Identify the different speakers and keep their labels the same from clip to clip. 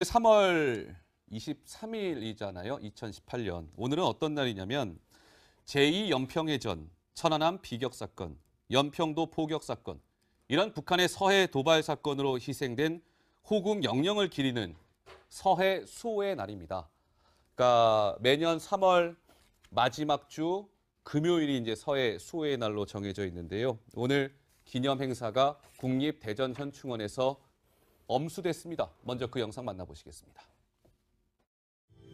Speaker 1: 3월 23일이잖아요. 2018년. 오늘은 어떤 날이냐면 제2연평해전, 천안함 비격 사건, 연평도 포격 사건, 이런 북한의 서해 도발 사건으로 희생된 호국 영령을 기리는 서해 수호의 날입니다. 그러니까 매년 3월 마지막 주 금요일이 이제 서해 수호의 날로 정해져 있는데요. 오늘 기념 행사가 국립대전현충원에서 엄수됐습니다. 먼저 그 영상 만나보시겠습니다.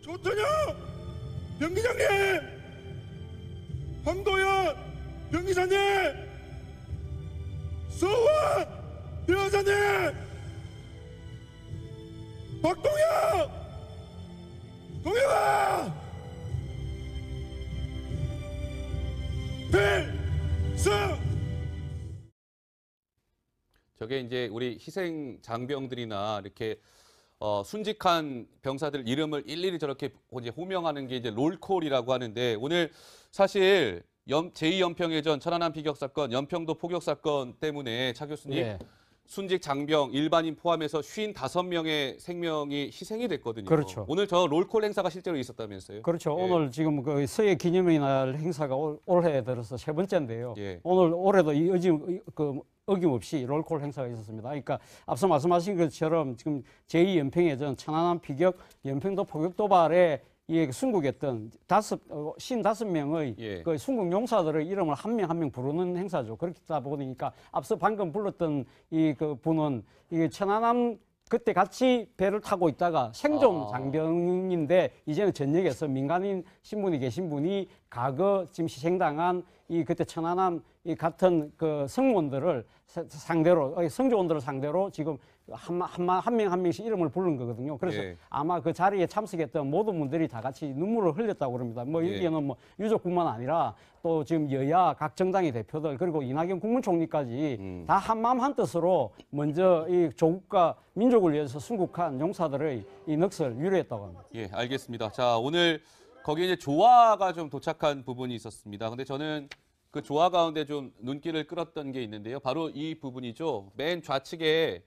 Speaker 2: 조천영 병기장님, 황도현 병기사님, 서원 대원사님, 박동영 동영아 필승.
Speaker 1: 저게 이제 우리 희생 장병들이나 이렇게 순직한 병사들 이름을 일일이 저렇게 이제 호명하는 게 이제 롤콜이라고 하는데, 오늘 사실 제2연평해전 천안함 비격 사건, 연평도 포격 사건 때문에 차 교수님,
Speaker 3: 예.
Speaker 1: 순직 장병 일반인 포함해서 55명의 생명이 희생이 됐거든요.
Speaker 3: 그렇죠.
Speaker 1: 오늘 저 롤콜 행사가 실제로 있었다면서요?
Speaker 3: 그렇죠.
Speaker 1: 예.
Speaker 3: 오늘 지금 그 서해 기념의 날 행사가 올해 들어서 세 번째인데요.
Speaker 1: 예.
Speaker 3: 오늘 올해도 어김없이 롤콜 행사가 있었습니다. 그러니까 앞서 말씀하신 것처럼 지금 제2연평해전 천안함 비격 연평도 포격 도발에 순국했던 55명의
Speaker 1: 예.
Speaker 3: 그 순국 용사들의 이름을 한 명 한 명 부르는 행사죠. 그렇다 보니까 앞서 방금 불렀던 그 분은 이 천안함 그때 같이 배를 타고 있다가 생존 장병인데 이제는 전역에서 민간인 신분이 계신 분이 과거 지금 희생당한 그때 천안함 같은 그 성원들을 상대로 성조원들을 상대로 지금 한 명 한 명씩 이름을 부른 거거든요. 그래서
Speaker 1: 예.
Speaker 3: 아마 그 자리에 참석했던 모든 분들이 다 같이 눈물을 흘렸다고 그럽니다. 뭐
Speaker 1: 예.
Speaker 3: 여기에는 뭐 유족뿐만 아니라 또 지금 여야 각 정당의 대표들 그리고 이낙연 국무총리까지 다 한마음 한뜻으로 먼저 이 조국과 민족을 위해서 순국한 용사들의 이 넋을 위로했다고 합니다.
Speaker 1: 예, 알겠습니다. 자, 오늘 거기에 이제 조화가 좀 도착한 부분이 있었습니다. 근데 저는 그 조화 가운데 좀 눈길을 끌었던 게 있는데요. 바로 이 부분이죠. 맨 좌측에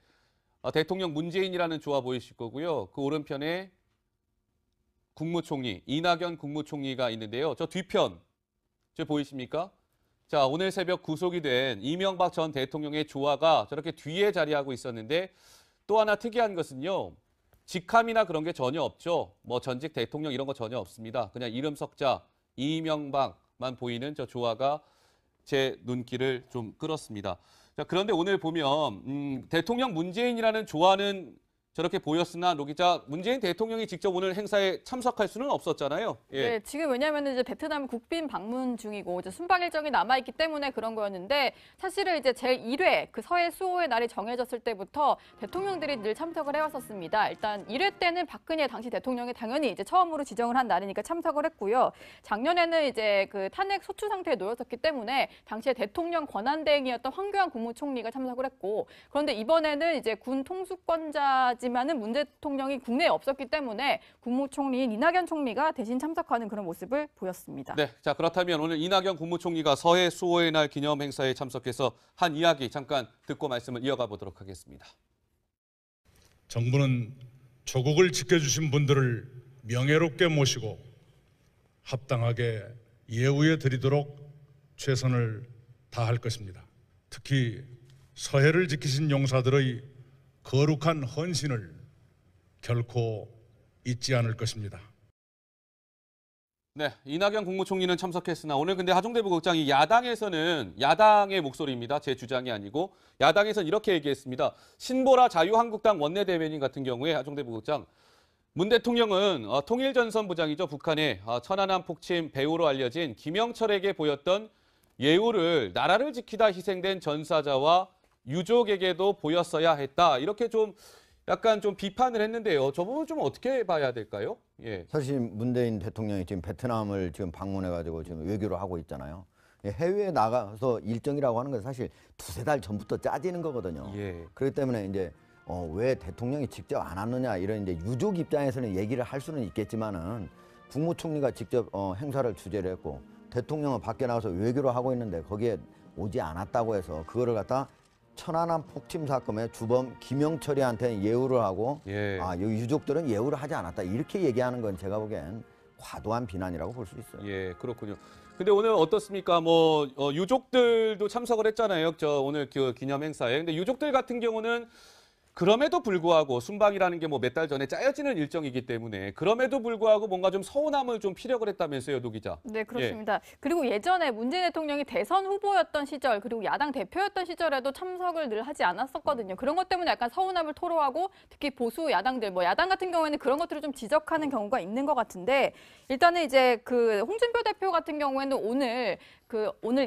Speaker 1: 대통령 문재인이라는 조화 보이실 거고요. 그 오른편에 국무총리, 이낙연 국무총리가 있는데요. 저 뒤편, 저 보이십니까? 자, 오늘 새벽 구속이 된 이명박 전 대통령의 조화가 저렇게 뒤에 자리하고 있었는데, 또 하나 특이한 것은요. 직함이나 그런 게 전혀 없죠. 뭐 전직 대통령 이런 거 전혀 없습니다. 그냥 이름 석자 이명박만 보이는 저 조화가 제 눈길을 좀 끌었습니다. 자, 그런데 오늘 보면 대통령 문재인이라는 조화는 저렇게 보였으나 로 기자, 문재인 대통령이 직접 오늘 행사에 참석할 수는 없었잖아요. 예.
Speaker 4: 네, 지금 왜냐하면 이제 베트남 국빈 방문 중이고 이제 순방 일정이 남아 있기 때문에 그런 거였는데, 사실은 이제 제1회 그 서해 수호의 날이 정해졌을 때부터 대통령들이 늘 참석을 해왔었습니다. 일단 1회 때는 박근혜 당시 대통령이 당연히 이제 처음으로 지정을 한 날이니까 참석을 했고요. 작년에는 이제 그 탄핵 소추 상태에 놓였었기 때문에 당시에 대통령 권한대행이었던 황교안 국무총리가 참석을 했고, 그런데 이번에는 이제 군 통수권자지만은 문 대통령이 국내에 없었기 때문에 국무총리인 이낙연 총리가 대신 참석하는 그런 모습을 보였습니다.
Speaker 1: 네, 자 그렇다면 오늘 이낙연 국무총리가 서해 수호의 날 기념 행사에 참석해서 한 이야기 잠깐 듣고 말씀을 이어가 보도록 하겠습니다.
Speaker 5: 정부는 조국을 지켜주신 분들을 명예롭게 모시고 합당하게 예우해 드리도록 최선을 다할 것입니다. 특히 서해를 지키신 용사들의 거룩한 헌신을 결코 잊지 않을 것입니다.
Speaker 1: 네, 이낙연 국무총리는 참석했으나 오늘 근데 하종대 부국장이 야당에서는, 야당의 목소리입니다. 제 주장이 아니고 야당에서는 이렇게 얘기했습니다. 신보라 자유한국당 원내대변인 같은 경우에 하종대 부국장, 문 대통령은 통일전선부장이죠. 북한의 천안함 폭침 배후로 알려진 김영철에게 보였던 예우를 나라를 지키다 희생된 전사자와 유족에게도 보였어야 했다. 이렇게 좀 약간 좀 비판을 했는데요. 저 부분 좀 어떻게 봐야 될까요? 예.
Speaker 6: 사실 문재인 대통령이 지금 베트남을 지금 방문해가지고 지금 외교를 하고 있잖아요. 해외에 나가서 일정이라고 하는 건 사실 두세 달 전부터 짜지는 거거든요.
Speaker 1: 예.
Speaker 6: 그렇기 때문에 이제 왜 대통령이 직접 안 왔느냐 이런 이제 유족 입장에서는 얘기를 할 수는 있겠지만은 국무총리가 직접 행사를 주재를 했고 대통령은 밖에 나가서 외교를 하고 있는데 거기에 오지 않았다고 해서 그거를 갖다 천안함 폭침 사건의 주범 김영철이한테는 예우를 하고
Speaker 1: 예.
Speaker 6: 여기 유족들은 예우를 하지 않았다. 이렇게 얘기하는 건 제가 보기엔 과도한 비난이라고 볼 수 있어요.
Speaker 1: 예, 그렇군요. 근데 오늘 어떻습니까? 뭐 유족들도 참석을 했잖아요. 저 오늘 그 기념 행사에. 근데 유족들 같은 경우는 그럼에도 불구하고 순방이라는 게 뭐 몇 달 전에 짜여지는 일정이기 때문에 그럼에도 불구하고 뭔가 좀 서운함을 좀 피력을 했다면서요, 노 기자.
Speaker 4: 네, 그렇습니다. 그리고 예전에 문재인 대통령이 대선 후보였던 시절 그리고 야당 대표였던 시절에도 참석을 늘 하지 않았었거든요. 그런 것 때문에 약간 서운함을 토로하고 특히 보수 야당들, 뭐 야당 같은 경우에는 그런 것들을 좀 지적하는 경우가 있는 것 같은데 일단은 이제 그 홍준표 대표 같은 경우에는 오늘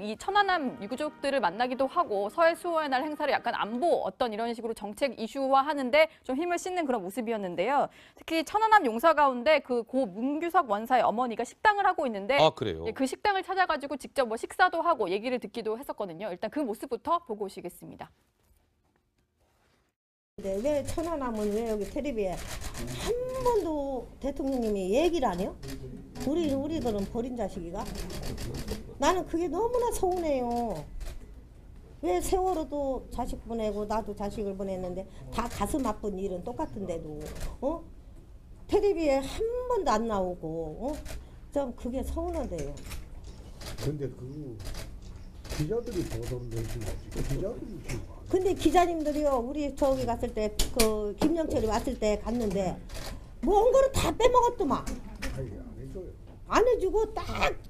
Speaker 4: 이 천안함 유가족들을 만나기도 하고 서해 수호의 날 행사를 약간 안보 어떤 이런 식으로 정책 이슈화하는데 좀 힘을 싣는 그런 모습이었는데요. 특히 천안함 용사 가운데 그 고 문규석 원사의 어머니가 식당을 하고 있는데
Speaker 1: 그래요?
Speaker 4: 그 식당을 찾아가지고 직접 뭐 식사도 하고 얘기를 듣기도 했었거든요. 일단 그 모습부터 보고 오시겠습니다.
Speaker 7: 네, 왜 천안함은 왜 여기 텔레비에 한 번도 대통령님이 얘기를 안 해요? 우리들은 버린 자식이가? 나는 그게 너무나 서운해요. 왜 세월호도 자식 보내고 나도 자식을 보냈는데 다 가슴 아픈 일은 똑같은데도 텔레비에 한 번도 안 나오고 좀 그게 서운하대요.
Speaker 8: 근데 그 기자들이 보도를 해주고 기자들이 지금
Speaker 7: 근데 기자님들이요, 우리 저기 갔을 때 그 김영철이 왔을 때 갔는데 뭔 거를 다 빼먹었더만.
Speaker 8: 아니 안 해줘요.
Speaker 7: 안 해주고 딱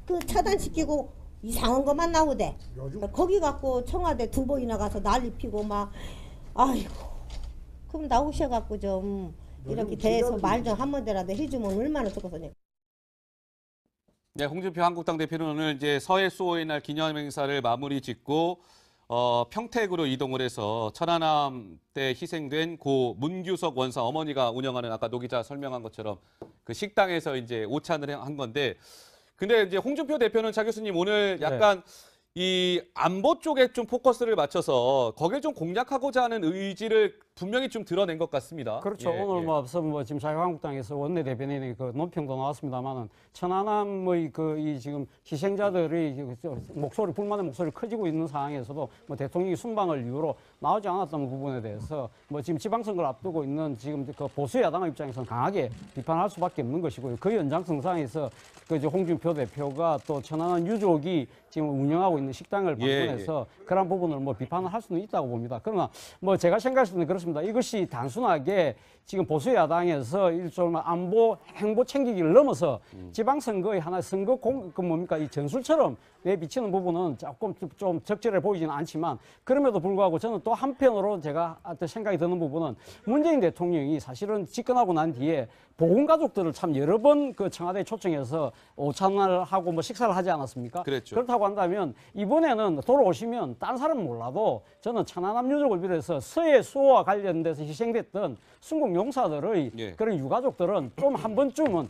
Speaker 7: 그 차단시키고 이상한 것만 나오대.
Speaker 8: 요즘
Speaker 7: 거기 갖고 청와대 2번이나 가서 난리 피고 막 아이고. 그럼 나오셔갖고 좀 이렇게 대해서 말 좀 한마디라도 해주면 얼마나 좋겠어요.
Speaker 1: 네, 홍준표 한국당 대표는 오늘 이제 서해 수호의 날 기념 행사를 마무리 짓고 평택으로 이동을 해서 천안함 때 희생된 고 문규석 원사 어머니가 운영하는 아까 노 기자 설명한 것처럼 그 식당에서 이제 오찬을 한 건데 근데 이제 홍준표 대표는 차 교수님 오늘 약간 이 안보 쪽에 좀 포커스를 맞춰서 거기를 좀 공략하고자 하는 의지를 분명히 좀 드러낸 것 같습니다.
Speaker 3: 그렇죠.
Speaker 1: 예,
Speaker 3: 오늘
Speaker 1: 예.
Speaker 3: 뭐 앞서 뭐 지금 자유한국당에서 원내대변인의 그 논평도 나왔습니다만은 천안함의 이 지금 희생자들이 불만의 목소리 커지고 있는 상황에서도 뭐 대통령이 순방을 이유로 나오지 않았던 부분에 대해서 뭐 지금 지방선거를 앞두고 있는 지금 그 보수 야당 입장에서는 강하게 비판할 수밖에 없는 것이고요. 그 연장선상에서 그 이제 홍준표 대표가 또 천안함 유족이 지금 운영하고 있는 식당을 방문해서 그런 부분을 뭐 비판을 할 수는 있다고 봅니다. 그러나 뭐 제가 생각할 때는 그렇습니다. 이것이 단순하게 지금 보수 야당에서 일종의 안보 행보 챙기기를 넘어서 지방선거의 하나의 선거 이 전술처럼 내비치는 부분은 조금 좀 적절해 보이지는 않지만 그럼에도 불구하고 저는 또 한편으로 제가 생각이 드는 부분은 문재인 대통령이 사실은 집권하고 난 뒤에 보훈가족들을 참 여러 번 그 청와대에 초청해서 오찬을 하고 뭐 식사를 하지 않았습니까?
Speaker 1: 그랬죠.
Speaker 3: 그렇다고 한다면 이번에는 돌아오시면 딴 사람은 몰라도 저는 천안함 유족을 비롯해서 서해 수호와 관련돼서 희생됐던 순국 용사들의 그런 유가족들은 좀 한 번쯤은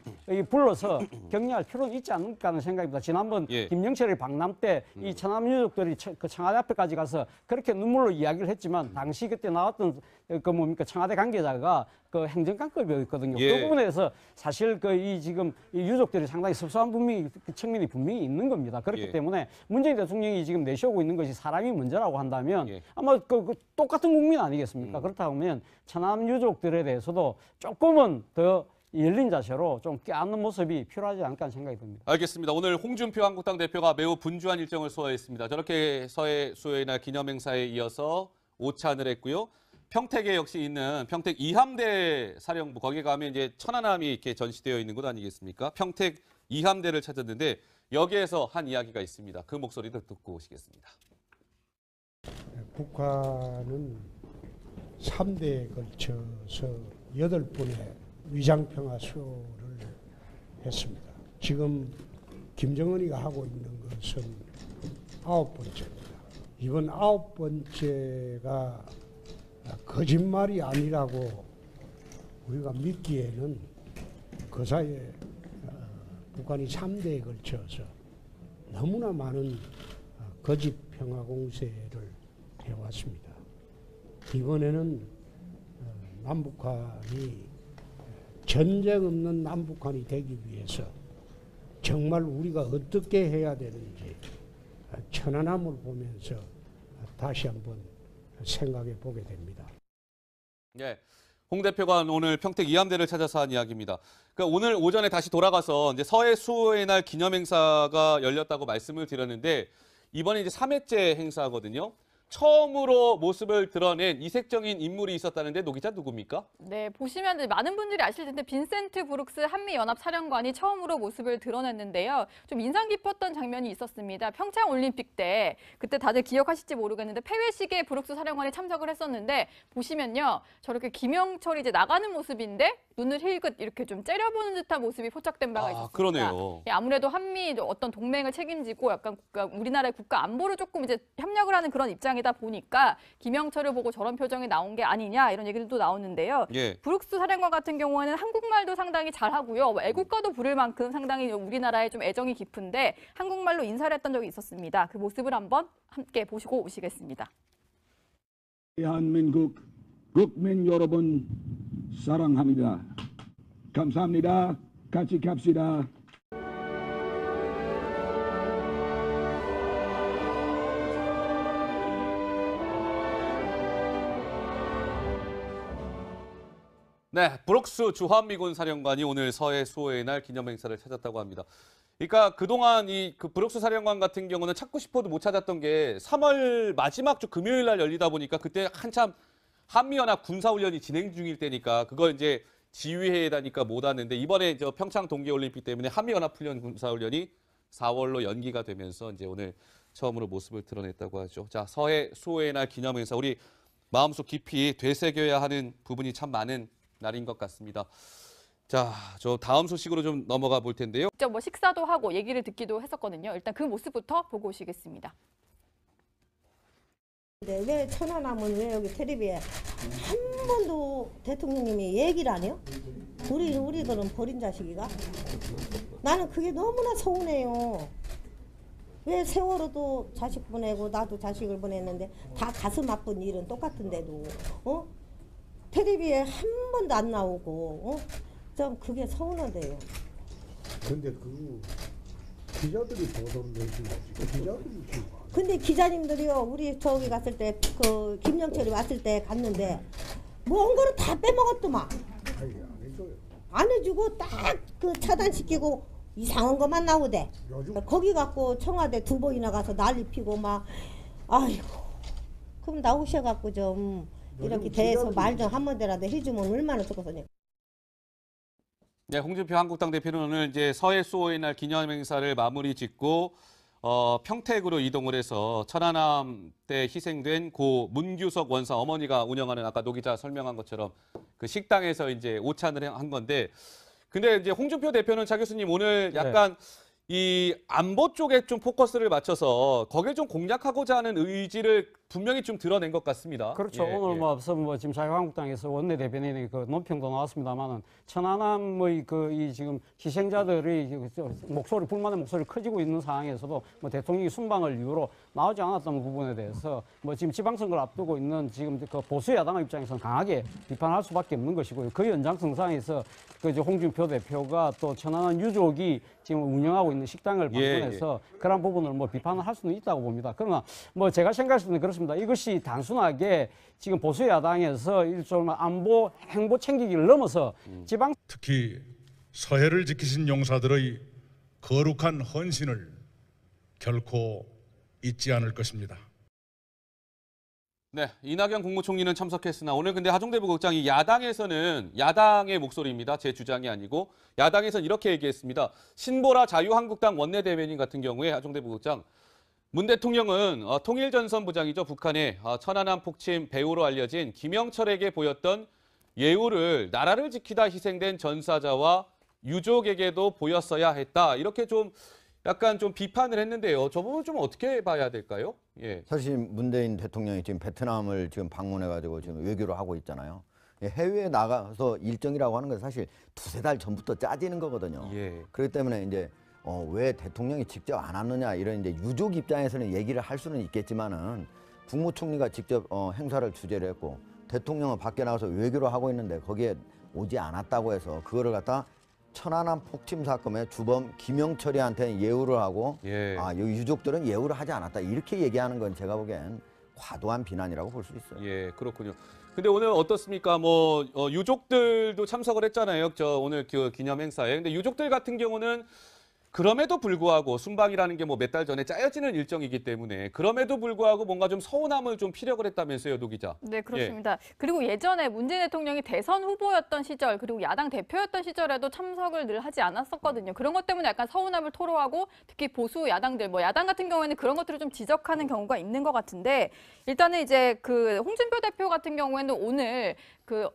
Speaker 3: 불러서 격려할 필요는 있지 않을까 하는 생각입니다. 지난번 김영철이 방남 때 이 천안함 유족들이 그 청와대 앞에까지 가서 그렇게 눈물로 이야기를 했지만 당시 그때 나왔던 청와대 관계자가 그 행정관급이었거든요. 그 부분에서 사실 이 지금 이 유족들이 상당히 섭섭한 측면이 분명히 있는 겁니다. 그렇기 때문에 문재인 대통령이 지금 내세우고 있는 것이 사람이 문제라고 한다면 아마 그 똑같은 국민 아니겠습니까? 그렇다고 하면 천안함 유족들에 대해서도 조금은 더 열린 자세로 좀 껴안는 모습이 필요하지 않을까 하는 생각이 듭니다.
Speaker 1: 알겠습니다. 오늘 홍준표 한국당 대표가 매우 분주한 일정을 소화했습니다. 저렇게 서해 수호의 날 기념행사에 이어서 오찬을 했고요. 평택에 역시 있는 평택 이함대 사령부 거기 가면 이제 천안함이 이렇게 전시되어 있는 곳 아니겠습니까? 평택 이함대를 찾았는데 여기에서 한 이야기가 있습니다. 그 목소리도 듣고 오시겠습니다.
Speaker 8: 북한은 3대에 걸쳐서 8번의 위장평화 수호를 했습니다. 지금 김정은이가 하고 있는 것은 9번째입니다. 이번 9번째가 거짓말이 아니라고 우리가 믿기에는 그 사이에 북한이 3대에 걸쳐서 너무나 많은 거짓 평화 공세를 해왔습니다. 이번에는 남북한이 전쟁 없는 남북한이 되기 위해서 정말 우리가 어떻게 해야 되는지 천안함을 보면서 다시 한번 생각해 보게 됩니다.
Speaker 1: 네. 홍 대표가 오늘 평택 이암대를 찾아서 한 이야기입니다. 그러니까 오늘 오전에 다시 돌아가서 이제 서해 수호의 날 기념 행사가 열렸다고 말씀을 드렸는데 이번에 이제 3회째 행사거든요. 처음으로 모습을 드러낸 이색적인 인물이 있었다는데 노 기자 누굽니까?
Speaker 4: 네, 보시면 이제 많은 분들이 아실 텐데 빈센트 브룩스 한미연합 사령관이 처음으로 모습을 드러냈는데요. 좀 인상 깊었던 장면이 있었습니다. 평창 올림픽 때 그때 다들 기억하실지 모르겠는데 폐회식에 브룩스 사령관이 참석을 했었는데 보시면요. 저렇게 김영철이 이제 나가는 모습인데 눈을 힐끗 이렇게 좀 째려보는 듯한 모습이 포착된 바가 있었습니다.
Speaker 1: 그러네요.
Speaker 4: 예, 아무래도 한미 어떤 동맹을 책임지고 약간 우리나라의 국가 안보를 조금 이제 협력을 하는 그런 입장이다 보니까 김영철을 보고 저런 표정이 나온 게 아니냐 이런 얘기들도 나오는데요.
Speaker 1: 예.
Speaker 4: 브룩스 사령관 같은 경우에는 한국말도 상당히 잘하고요. 애국가도 부를 만큼 상당히 우리나라에 좀 애정이 깊은데 한국말로 인사를 했던 적이 있었습니다. 그 모습을 한번 함께 보시고 오시겠습니다.
Speaker 9: 대한민국 국민 여러분 사랑합니다. 감사합니다. 같이 갑시다.
Speaker 1: 네, 브룩스 주한미군 사령관이 오늘 서해 수호의 날 기념 행사를 찾았다고 합니다. 그러니까 그동안 그 브룩스 사령관 같은 경우는 찾고 싶어도 못 찾았던 게 3월 마지막 주 금요일 날 열리다 보니까 그때 한참 한미연합 군사훈련이 진행 중일 때니까 그걸 이제 지휘해야 되니까 못 왔는데 이번에 저 평창 동계올림픽 때문에 한미연합 훈련 군사훈련이 4월로 연기가 되면서 이제 오늘 처음으로 모습을 드러냈다고 하죠. 자, 서해 수호의 날 기념 행사 우리 마음속 깊이 되새겨야 하는 부분이 참 많은 날인 것 같습니다. 자, 저 다음 소식으로 좀 넘어가 볼 텐데요.
Speaker 4: 직접 뭐 식사도 하고 얘기를 듣기도 했었거든요. 일단 그 모습부터 보고 오시겠습니다.
Speaker 7: 근데 왜 천안함은 왜 여기 텔레비에 한 번도 대통령님이 얘기를 안 해요? 우리들은 버린 자식이가? 나는 그게 너무나 서운해요. 왜 세월호도 자식 보내고 나도 자식을 보냈는데 다 가슴 아픈 일은 똑같은데도 텔레비에 한 번도 안 나오고 좀 그게 서운하대요.
Speaker 8: 근데 그 기자들이 보도를 내준 거지. 기자들이 지금.
Speaker 7: 근데 기자님들이요, 우리 저기 갔을 때, 그, 김영철이 왔을 때 갔는데, 뭐 온 거를 다 빼먹었더만.
Speaker 8: 아니, 안 해줘요.
Speaker 7: 안 해주고 딱 그 차단시키고 이상한 것만 나오대.
Speaker 8: 요즘
Speaker 7: 거기 갖고 청와대 2번이나 가서 난리 피고 막, 아이고. 그럼 나오셔갖고 좀, 이렇게 대해서 말 좀 한마디라도 해주면 얼마나 좋겠어요.
Speaker 1: 네, 홍준표 한국당 대표는 오늘 이제 서해 수호의 날 기념 행사를 마무리 짓고 평택으로 이동을 해서 천안함 때 희생된 고 문규석 원사 어머니가 운영하는 아까 노 기자 설명한 것처럼 그 식당에서 이제 오찬을 한 건데 근데 이제 홍준표 대표는 차 교수님 오늘 약간 이 안보 쪽에 좀 포커스를 맞춰서 거기를 좀 공략하고자 하는 의지를 분명히 좀 드러낸 것 같습니다.
Speaker 3: 그렇죠. 오늘 뭐 앞서 뭐 지금 자유한국당에서 원내대변인의 그 논평도 나왔습니다만은 천안함의 이 지금 희생자들이 목소리 불만의 목소리 커지고 있는 상황에서도 뭐 대통령이 순방을 이유로 나오지 않았던 부분에 대해서 뭐 지금 지방선거를 앞두고 있는 지금 그 보수 야당의 입장에서는 강하게 비판할 수밖에 없는 것이고요. 그 연장선상에서 그 이제 홍준표 대표가 또 천안함 유족이 지금 운영하고 있는 식당을 방문해서 그런 부분을 뭐 비판을 할 수는 있다고 봅니다. 그러나 뭐 제가 생각했을 때는 그렇습니다. 이것이 단순하게 지금 보수 야당에서 일종의 안보 행보 챙기기를 넘어서 지방
Speaker 5: 특히 서해를 지키신 용사들의 거룩한 헌신을 결코 잊지 않을 것입니다.
Speaker 1: 네, 이낙연 국무총리는 참석했으나 오늘 근데 하종대 부국장이 야당에서는 야당의 목소리입니다. 제 주장이 아니고 야당에서는 이렇게 얘기했습니다. 신보라 자유한국당 원내대변인 같은 경우에 하종대 부국장 문 대통령은 통일전선부장이죠. 북한의 천안함 폭침 배우로 알려진 김영철에게 보였던 예우를 나라를 지키다 희생된 전사자와 유족에게도 보였어야 했다. 이렇게 좀 약간 좀 비판을 했는데요. 저 부분 좀 어떻게 봐야 될까요? 예.
Speaker 6: 사실 문재인 대통령이 지금 베트남을 지금 방문해가지고 지금 외교를 하고 있잖아요. 해외에 나가서 일정이라고 하는 건 사실 2-3달 전부터 짜지는 거거든요.
Speaker 1: 예.
Speaker 6: 그렇기 때문에 이제 왜 대통령이 직접 안 왔느냐 이런 이제 유족 입장에서는 얘기를 할 수는 있겠지만은 국무총리가 직접 행사를 주재를 했고 대통령은 밖에 나가서 외교를 하고 있는데 거기에 오지 않았다고 해서 그거를 갖다 천안함 폭침 사건의 주범 김영철이한테는 예우를 하고 여기 유족들은 예우를 하지 않았다 이렇게 얘기하는 건 제가 보기엔 과도한 비난이라고 볼 수 있어요.
Speaker 1: 예, 그렇군요. 근데 오늘 어떻습니까? 뭐 유족들도 참석을 했잖아요. 저 오늘 그 기념 행사에. 근데 유족들 같은 경우는 그럼에도 불구하고 순방이라는 게 뭐 몇 달 전에 짜여지는 일정이기 때문에 그럼에도 불구하고 뭔가 좀 서운함을 좀 피력을 했다면서요, 노 기자.
Speaker 4: 네, 그렇습니다. 그리고 예전에 문재인 대통령이 대선 후보였던 시절 그리고 야당 대표였던 시절에도 참석을 늘 하지 않았었거든요. 그런 것 때문에 약간 서운함을 토로하고 특히 보수 야당들, 뭐 야당 같은 경우에는 그런 것들을 좀 지적하는 경우가 있는 것 같은데 일단은 이제 그 홍준표 대표 같은 경우에는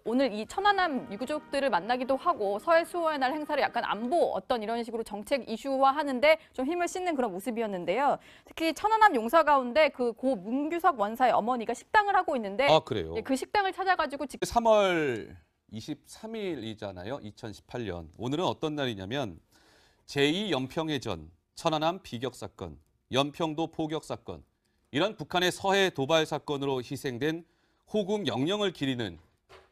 Speaker 4: 오늘 이 천안함 유가족들을 만나기도 하고 서해 수호의 날 행사를 약간 안보 어떤 이런 식으로 정책 이슈화 하는데 좀 힘을 싣는 그런 모습이었는데요. 특히 천안함 용사 가운데 그 고 문규석 원사의 어머니가 식당을 하고 있는데
Speaker 1: 아, 그래요?
Speaker 4: 그 식당을 찾아가지고
Speaker 1: 3월 23일이잖아요. 2018년. 오늘은 어떤 날이냐면 제2연평해전, 천안함 비격 사건, 연평도 포격 사건, 이런 북한의 서해 도발 사건으로 희생된 호국 영령을 기리는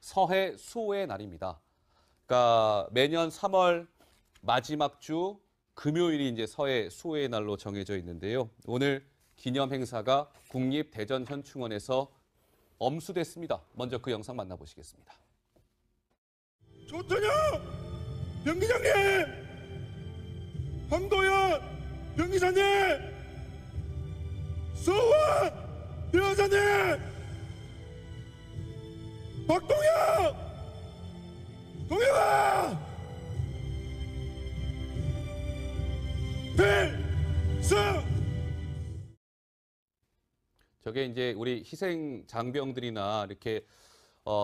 Speaker 1: 서해 수호의 날입니다. 그러니까 매년 3월 마지막 주 금요일이 이제 서해 수호의 날로 정해져 있는데요. 오늘 기념 행사가 국립대전현충원에서 엄수됐습니다. 먼저 그 영상 만나보시겠습니다.
Speaker 2: 조천영 병기장님, 황도현 병기사님, 서원 여사님, 박동영 동영아 필승.
Speaker 1: 저게 이제 우리 희생 장병들이나 이렇게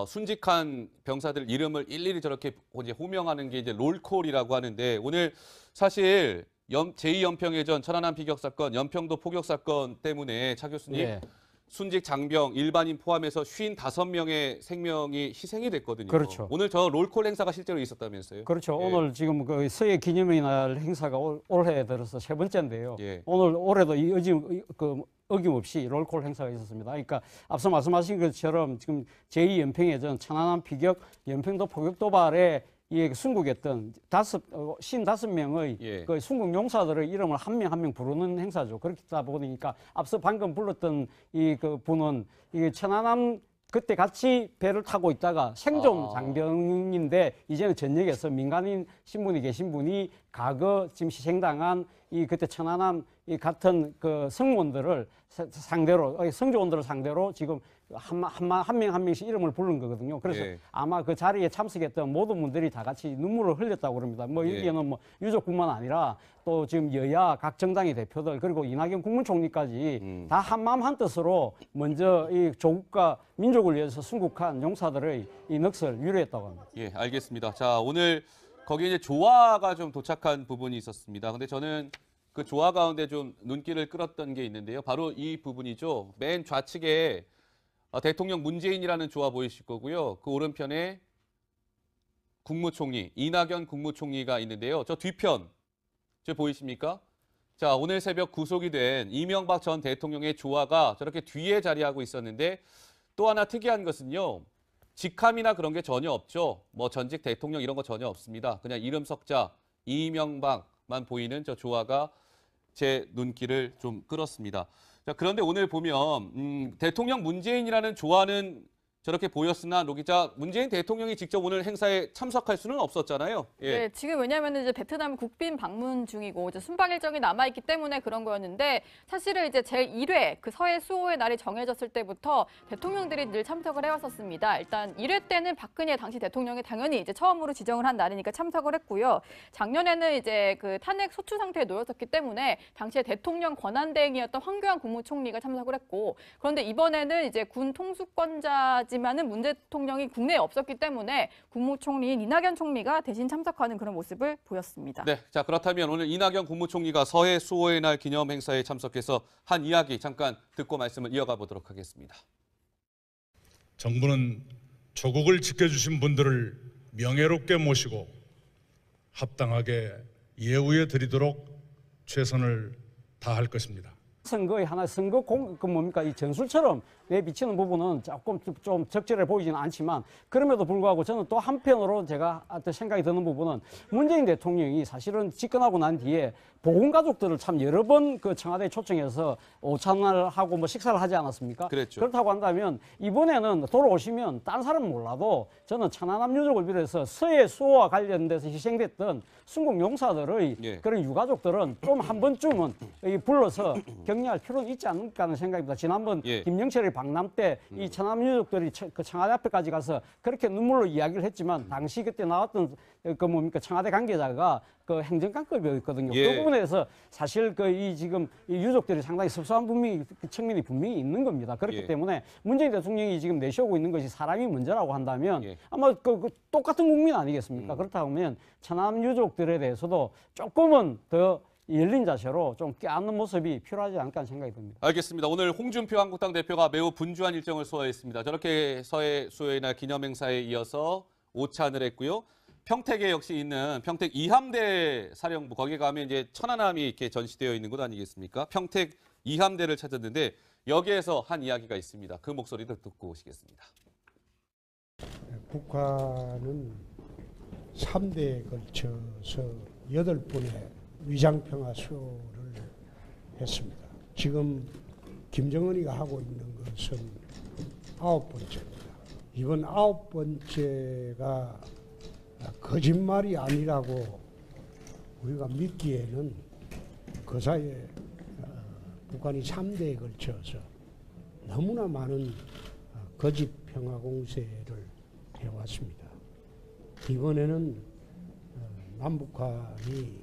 Speaker 1: 순직한 병사들 이름을 일일이 저렇게 이제 호명하는 게 이제 롤콜이라고 하는데 오늘 사실 제2연평해전 천안함 비격 사건, 연평도 포격 사건 때문에 차 교수님
Speaker 3: 예.
Speaker 1: 순직 장병 일반인 포함해서 55명의 생명이 희생이 됐거든요.
Speaker 3: 그렇죠.
Speaker 1: 오늘 저 롤콜 행사가 실제로 있었다면서요?
Speaker 3: 그렇죠.
Speaker 1: 예.
Speaker 3: 오늘 지금 그 서해 기념의 날 행사가 올해 들어서 세 번째인데요.
Speaker 1: 예.
Speaker 3: 오늘 올해도 어김없이 롤콜 행사가 있었습니다. 그러니까 앞서 말씀하신 것처럼 지금 제2연평해전 천안함 비격, 연평도 포격 도발에 순국했던 55명의
Speaker 1: 예.
Speaker 3: 그 순국 용사들의 이름을 한 명 한 명 부르는 행사죠. 그렇다 보니까 앞서 방금 불렀던 그 분은 이게 천안함 그때 같이 배를 타고 있다가 생존 장병인데 이제는 전역에서 민간인 신분이 계신 분이 과거 지금 희생당한 그때 천안함 같은 그 성원들을 상대로 성조원들을 상대로 지금 한 명 한 명씩 이름을 부른 거거든요. 그래서
Speaker 1: 예.
Speaker 3: 아마 그 자리에 참석했던 모든 분들이 다 같이 눈물을 흘렸다고 그럽니다. 뭐
Speaker 1: 예.
Speaker 3: 여기에는 뭐 유족뿐만 아니라 또 지금 여야 각 정당의 대표들 그리고 이낙연 국무총리까지 다 한마음 한뜻으로 먼저 이 조국과 민족을 위해서 순국한 용사들의 이 넋을 위로했다고 합니다.
Speaker 1: 예, 알겠습니다. 자, 오늘 거기에 이제 조화가 좀 도착한 부분이 있었습니다. 근데 저는 그 조화 가운데 좀 눈길을 끌었던 게 있는데요. 바로 이 부분이죠. 맨 좌측에 대통령 문재인이라는 조화 보이실 거고요. 그 오른편에 국무총리, 이낙연 국무총리가 있는데요. 저 뒤편, 저 보이십니까? 자, 오늘 새벽 구속이 된 이명박 전 대통령의 조화가 저렇게 뒤에 자리하고 있었는데 또 하나 특이한 것은요. 직함이나 그런 게 전혀 없죠. 뭐 전직 대통령 이런 거 전혀 없습니다. 그냥 이름 석자 이명박만 보이는 저 조화가 제 눈길을 좀 끌었습니다. 자, 그런데 오늘 보면 대통령 문재인이라는 조화는 저렇게 보였으나 노 기자, 문재인 대통령이 직접 오늘 행사에 참석할 수는 없었잖아요. 예.
Speaker 4: 네, 지금 왜냐하면 이제 베트남 국빈 방문 중이고 이제 순방 일정이 남아 있기 때문에 그런 거였는데 사실은 이제 제1회 그 서해 수호의 날이 정해졌을 때부터 대통령들이 늘 참석을 해왔었습니다. 일단 1회 때는 박근혜 당시 대통령이 당연히 이제 처음으로 지정을 한 날이니까 참석을 했고요. 작년에는 이제 그 탄핵 소추 상태에 놓였었기 때문에 당시에 대통령 권한대행이었던 황교안 국무총리가 참석을 했고 그런데 이번에는 이제 군 통수권자 지만은 문 대통령이 국내에 없었기 때문에 국무총리인 이낙연 총리가 대신 참석하는 그런 모습을 보였습니다.
Speaker 1: 네, 자 그렇다면 오늘 이낙연 국무총리가 서해 수호의 날 기념 행사에 참석해서 한 이야기 잠깐 듣고 말씀을 이어가 보도록 하겠습니다.
Speaker 5: 정부는 조국을 지켜주신 분들을 명예롭게 모시고 합당하게 예우해 드리도록 최선을 다할 것입니다.
Speaker 3: 선거의 하나 선거 뭡니까 이 전술처럼 미치는 부분은 조금 좀 적절해 보이지는 않지만 그럼에도 불구하고 저는 또 한편으로 제가 생각이 드는 부분은 문재인 대통령이 사실은 집권하고 난 뒤에 보훈가족들을 참 여러 번 그 청와대에 초청해서 오찬을 하고 뭐 식사를 하지 않았습니까?
Speaker 1: 그랬죠.
Speaker 3: 그렇다고 한다면 이번에는 돌아오시면 딴 사람 몰라도 저는 천안함 유족을 비롯해서 서해 수호와 관련돼서 희생됐던 순국 용사들의
Speaker 1: 예.
Speaker 3: 그런 유가족들은 좀 한 번쯤은 이 불러서 격려할 필요는 있지 않을까 하는 생각입니다. 지난번
Speaker 1: 예.
Speaker 3: 김영철의 방남 때 이 천안함 유족들이 그 청와대 앞에까지 가서 그렇게 눈물로 이야기를 했지만 당시 그때 나왔던 그 뭡니까 청와대 관계자가 그 행정관급이었거든요.
Speaker 1: 예.
Speaker 3: 그 부분에서 사실 그 이 지금 이 유족들이 상당히 섭섭한 측면이 분명히 있는 겁니다. 그렇기
Speaker 1: 예.
Speaker 3: 때문에 문재인 대통령이 지금 내세우고 있는 것이 사람이 문제라고 한다면
Speaker 1: 예.
Speaker 3: 아마 그 똑같은 국민 아니겠습니까? 그렇다고 하면 천안 유족들에 대해서도 조금은 더 열린 자세로 좀 껴안는 모습이 필요하지 않을까 하는 생각이 듭니다.
Speaker 1: 알겠습니다. 오늘 홍준표 한국당 대표가 매우 분주한 일정을 소화했습니다. 저렇게 서해 수호의 기념행사에 이어서 오찬을 했고요. 평택에 역시 있는 평택 이함대 사령부, 거기 가면 이제 천안함이 이렇게 전시되어 있는 곳 아니겠습니까? 평택 이함대를 찾았는데 여기에서 한 이야기가 있습니다. 그 목소리도 듣고 오시겠습니다.
Speaker 8: 북한은 3대에 걸쳐서 8번의 위장평화 수호를 했습니다. 지금 김정은이가 하고 있는 것은 9번째입니다. 이번 9번째가 거짓말이 아니라고 우리가 믿기에는 그 사이에 북한이 3대에 걸쳐서 너무나 많은 거짓 평화 공세를 해왔습니다. 이번에는 남북한이